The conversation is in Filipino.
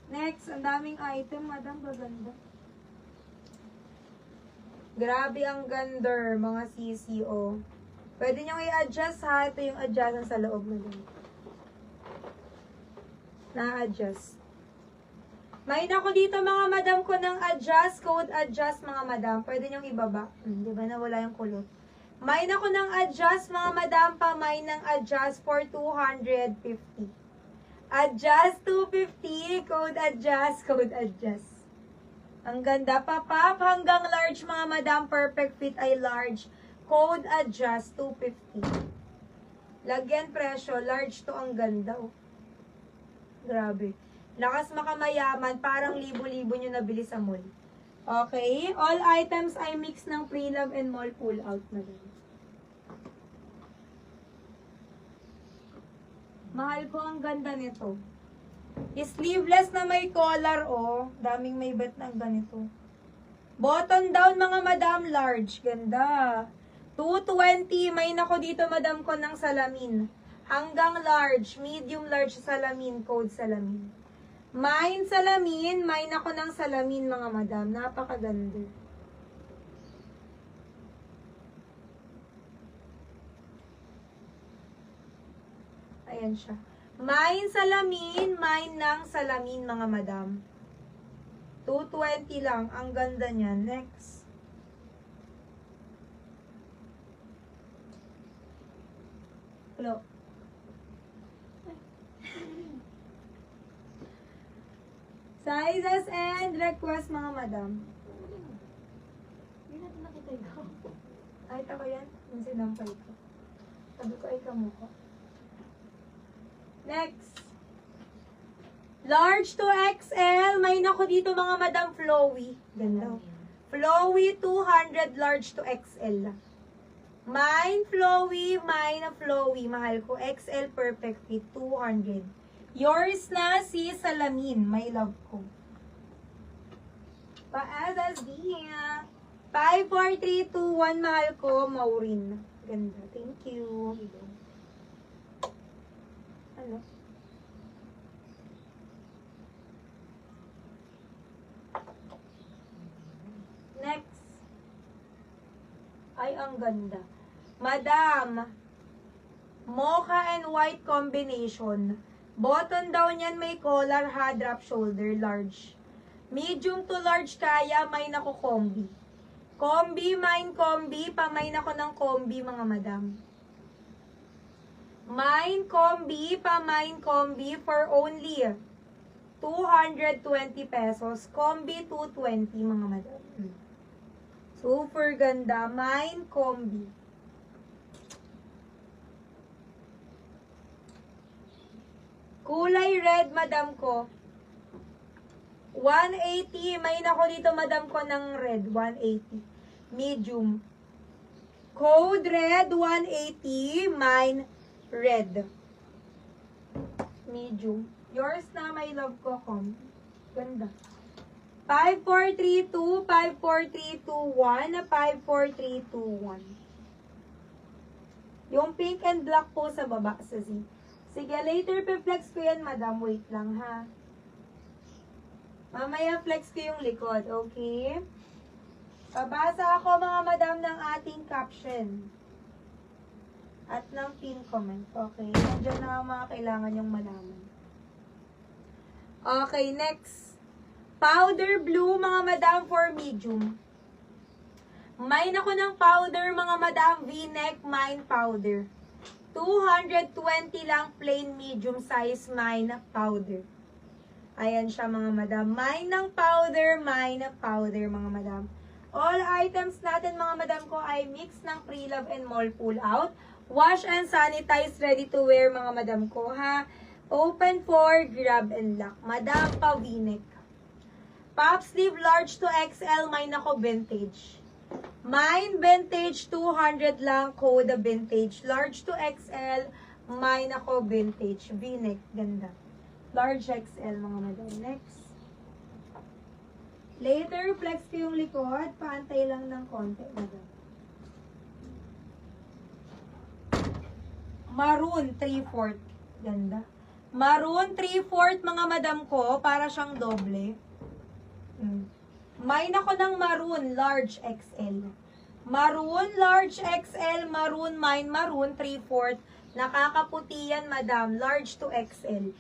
Next, ang daming item, madam, gaganda. Grabe ang ganda, mga CCO. Pwede nyo i-adjust ha. Ito yung adjustment sa loob na din. Na-adjust. May nako dito mga madam ko ng adjust, code adjust mga madam. Pwede nyo ibaba. Di ba nawala yung kulot? May nako ng adjust mga madam pa. May ng adjust for 250. Adjust 250. Code adjust, code adjust. Ang ganda pa, pop. Hanggang large mga madam. Perfect fit ay large. Code adjust 250. Lagyan presyo. Large to, ang ganda. Oh. Grabe. Lakas makamayaman. Parang libo-libo nyo nabili sa mall. Okay. All items ay mix ng pre-love and mall pull out na din. Mahal ko, ang ganda nito. Sleeveless na may collar, oh. Daming may bet ng ganito. Button down, mga madam, large. Ganda. 220. May nako dito, madam ko, ng salamin. Hanggang large. Medium large salamin. Code salamin. May salamin. May nako ng salamin, mga madam. Napakaganda. Ayan siya. May salamin, may ng salamin, mga madam. 220 lang. Ang ganda niya. Next. Hello. Sizes and request, mga madam. Hindi natin nakita ikaw. Ay, ako yan. Yung sinampay ko. Sabi ko ay kamukha. Next. Large to XL. May nako dito, mga madam, flowy. Ganda. Flowy 200, large to XL. Mine flowy, mine flowy. Mahal ko. XL perfect fit, 200. Yours na si Salamin. My love ko. Pa-asas diya. 5, 4, 3, 2, 1. Mahal ko. Maureen. Ganda. Thank you. Ano? Next. Ay, ang ganda. Madam, mocha and white combination. Button down yan, may collar, ha, drop shoulder, large. Medium to large kaya, may nako combi. Combi, mine combi, pamay nako ng combi, mga madam. Mine combi, pamine combi for only 220 pesos. Combi 220, mga madam. Super ganda. Mine combi. Kulay red, madam ko. 180. May nako dito, madam ko, ng red. 180. Medium. Code red, 180. Mine red. Medium. Yours na, my love ko, com. Ganda. 5432, 54321, 54321. Yung pink and black po sa baba sa Z. Sige, later pe-flex ko yan, madam. Wait lang, ha. Mamaya flex ko yung likod, okay? Pabasa ako, mga madam, ng ating caption. At ng pin comment, okay? Nandiyan na ang mga kailangan yung malaman. Okay, next. Powder blue, mga madam, for medium. Mine ako ng powder, mga madam, V-neck, mine powder. 220 lang, plain medium size, mine powder. Ayan siya, mga madam. Mine ng powder, mga madam. All items natin, mga madam ko, ay mix ng pre-love and mall pull out. Wash and sanitize, ready to wear, mga madam ko, ha? Open for grab and lock. Madam, pa V-neck. Pop sleeve, large to XL, mine ako vintage. Mine vintage, 200 lang, code vintage. Large to XL, mine ako vintage. V-neck, ganda. Large XL, mga madam. Next. Later, flex ko yung likod. Paantay lang ng konti, madam. Maroon, 3/4. Ganda. Maroon 3/4 mga madam ko, para siyang doble. Mine ako ng maroon, large XL. Maroon, large XL, maroon, mine, maroon, 3/4. Nakakaputi yan, madam. Large to XL.